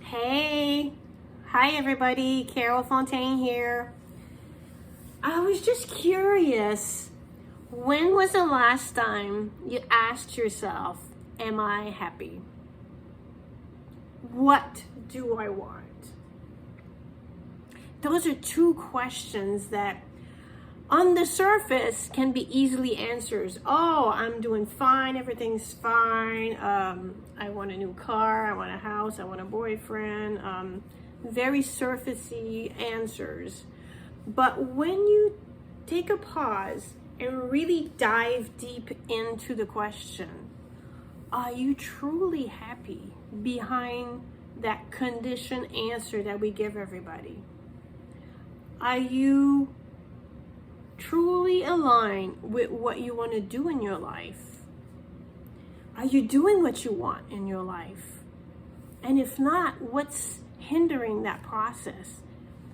Hey, hi everybody, Carole Fontaine here. I was just curious, when was the last time you asked yourself, am I happy? What do I want? Those are two questions that on the surface can be easily answered. Oh, I'm doing fine, everything's fine. I want a new car, I want a house, I want a boyfriend. Very surfacey answers. But when you take a pause and really dive deep into the question, are you truly happy behind that conditioned answer that we give everybody? Are you truly aligned with what you want to do in your life? Are you doing what you want in your life? And if not, what's hindering that process?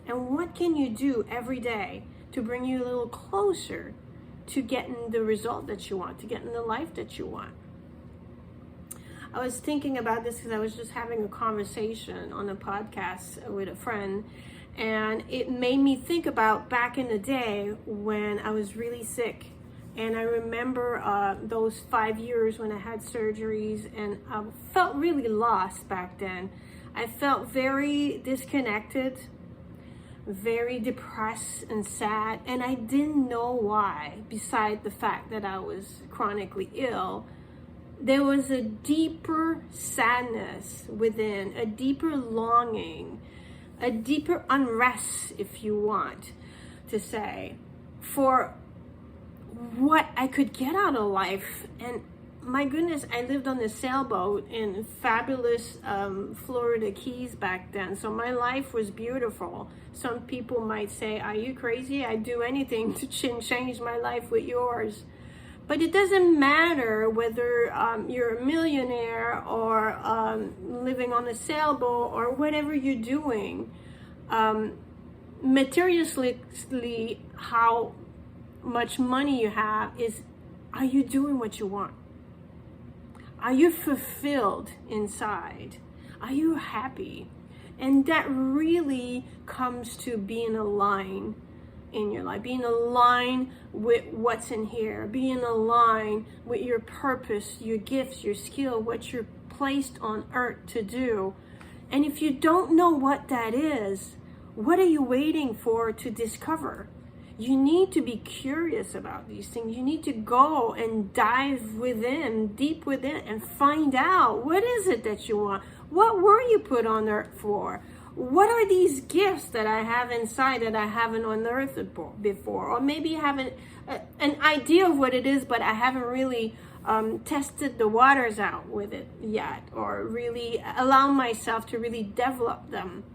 And what can you do every day to bring you a little closer to getting the result that you want, to getting the life that you want? I was thinking about this because I was just having a conversation on a podcast with a friend, and it made me think about back in the day when I was really sick. And I remember those 5 years when I had surgeries, and I felt really lost back then. I felt very disconnected, very depressed and sad, and I didn't know why, beside the fact that I was chronically ill. There was a deeper sadness within, a deeper longing, a deeper unrest, if you want to say, for what I could get out of life. And my goodness, I lived on a sailboat in fabulous Florida Keys back then. So my life was beautiful. Some people might say, are you crazy? I'd do anything to change my life with yours. But it doesn't matter whether you're a millionaire or living on a sailboat or whatever you're doing. Materialistically, how much money you have is, are you doing what you want? Are you fulfilled inside? Are you happy? And that really comes to being aligned in your life, being aligned with what's in here, being aligned with your purpose, your gifts, your skill, what you're placed on earth to do. And if you don't know what that is, what are you waiting for to discover? You need to be curious about these things. You need to go and dive within, deep within, and find out, what is it that you want? What were you put on earth for? What are these gifts that I have inside that I haven't unearthed before? Or maybe have an idea of what it is, but I haven't really tested the waters out with it yet, or really allow myself to really develop them.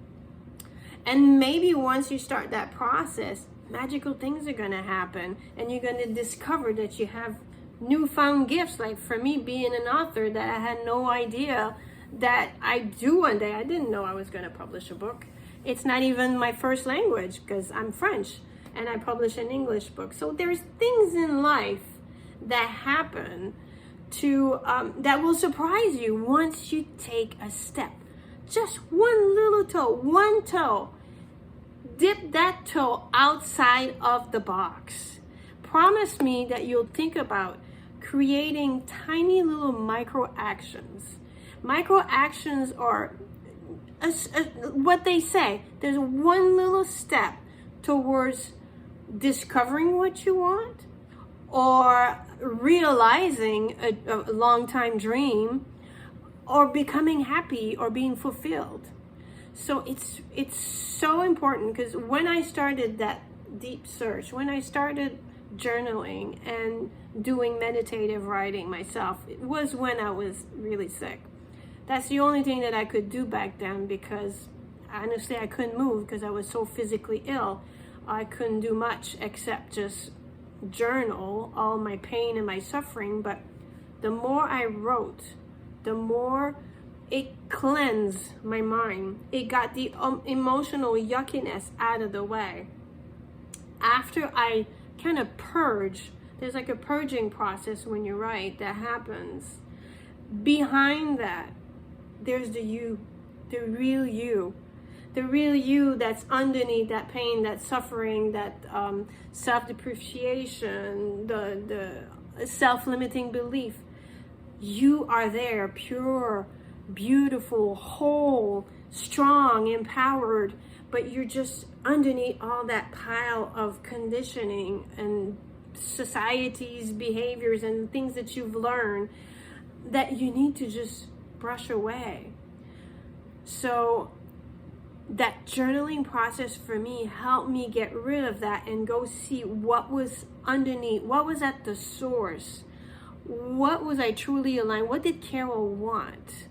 And maybe once you start that process, magical things are going to happen, and you're going to discover that you have newfound gifts. Like for me, being an author, that I had no idea that I do one day. I didn't know I was going to publish a book. It's not even my first language, because I'm French and I publish an English book. So there's things in life that happen to that will surprise you once you take a step. Just one little toe, one toe. Dip that toe outside of the box. Promise me that you'll think about creating tiny little micro actions. Micro actions are what they say. There's one little step towards discovering what you want, or realizing a long time dream, or becoming happy, or being fulfilled. So it's so important, because when I started that deep search, when I started journaling and doing meditative writing myself, it was when I was really sick. That's the only thing that I could do back then, because honestly I couldn't move because I was so physically ill. I couldn't do much except just journal all my pain and my suffering. But the more I wrote, the more it cleansed my mind. It got the emotional yuckiness out of the way. After I kind of purge, there's like a purging process when you write that happens. Behind that, there's the you the real you. The real you that's underneath that pain, that suffering, that self-depreciation, the self-limiting belief. You are there, pure, beautiful, whole, strong, empowered, but you're just underneath all that pile of conditioning and society's behaviors and things that you've learned that you need to just brush away. So that journaling process for me helped me get rid of that and go see what was underneath, what was at the source. What was I truly aligned? What did Carole want?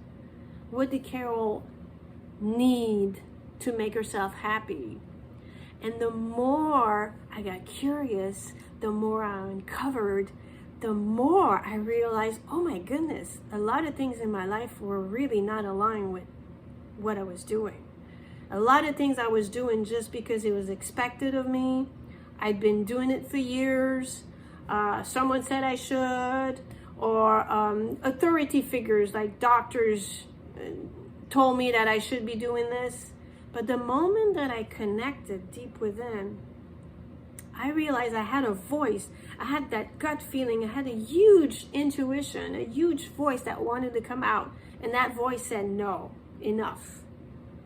What did Carole need to make herself happy? And the more I got curious, the more I uncovered, the more I realized, oh my goodness, a lot of things in my life were really not aligned with what I was doing. A lot of things I was doing just because it was expected of me. I'd been doing it for years. Someone said I should, or authority figures like doctors told me that I should be doing this. But the moment that I connected deep within, I realized I had a voice. I had that gut feeling. I had a huge intuition, a huge voice that wanted to come out. And that voice said, no, enough.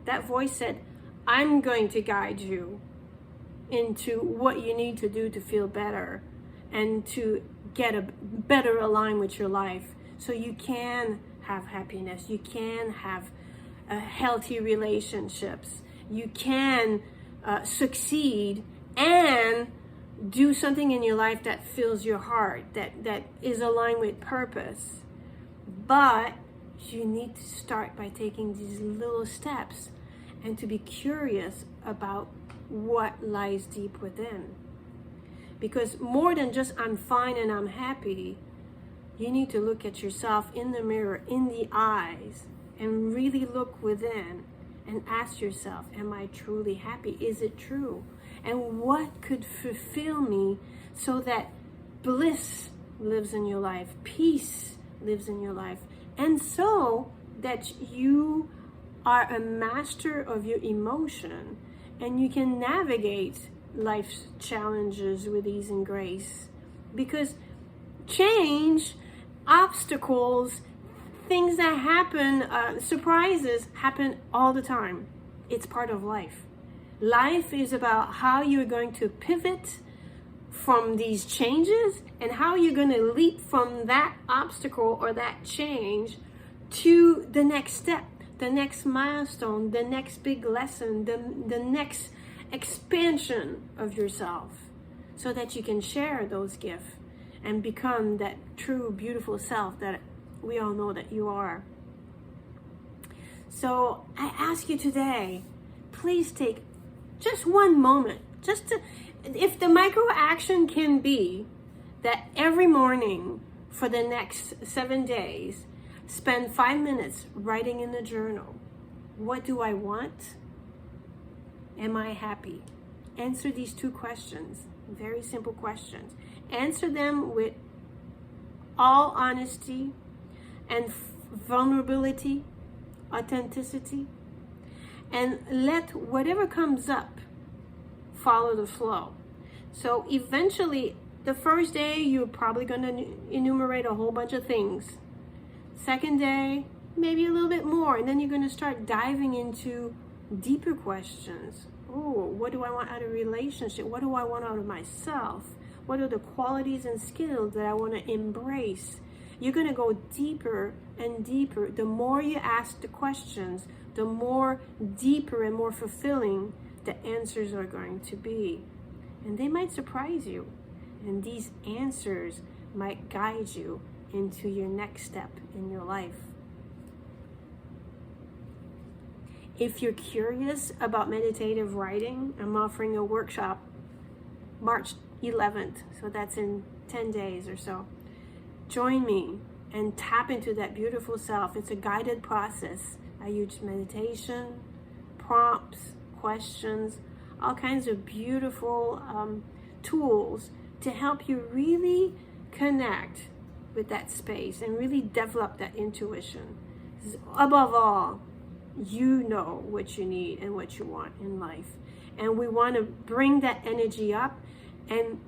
That voice said, I'm going to guide you into what you need to do to feel better and to get a better align with your life, so you can have happiness, you can have healthy relationships, you can succeed and do something in your life that fills your heart, that is aligned with purpose. But you need to start by taking these little steps and to be curious about what lies deep within. Because more than just I'm fine and I'm happy, you need to look at yourself in the mirror, in the eyes, and really look within and ask yourself, am I truly happy? Is it true? And what could fulfill me so that bliss lives in your life, peace lives in your life, and so that you are a master of your emotion and you can navigate life's challenges with ease and grace. Because change, obstacles, things that happen, surprises happen all the time. It's part of life. Life is about how you're going to pivot from these changes and how you're going to leap from that obstacle or that change to the next step, the next milestone, the next big lesson, the next expansion of yourself, so that you can share those gifts and become that true, beautiful self that we all know that you are. So I ask you today, please take just one moment, just to, if the micro action can be that every morning for the next 7 days, spend 5 minutes writing in the journal. What do I want? Am I happy? Answer these 2 questions, very simple questions. Answer them with all honesty and vulnerability, authenticity, and let whatever comes up follow the flow. So eventually, the first day, you're probably going to enumerate a whole bunch of things. Second day, maybe a little bit more, and then you're going to start diving into deeper questions. Oh, what do I want out of a relationship? What do I want out of myself? What are the qualities and skills that I want to embrace? You're going to go deeper and deeper. The more you ask the questions, the more deeper and more fulfilling the answers are going to be. And they might surprise you. And these answers might guide you into your next step in your life. If you're curious about meditative writing, I'm offering a workshop March 11th. So that's in 10 days or so. Join me and tap into that beautiful self. It's a guided process. I use meditation, prompts, questions, all kinds of beautiful tools to help you really connect with that space and really develop that intuition. Above all, you know what you need and what you want in life. And we want to bring that energy up and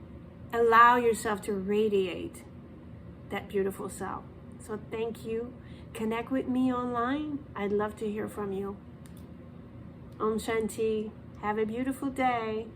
allow yourself to radiate that beautiful self. So thank you. Connect with me online. I'd love to hear from you. Om Shanti. Have a beautiful day.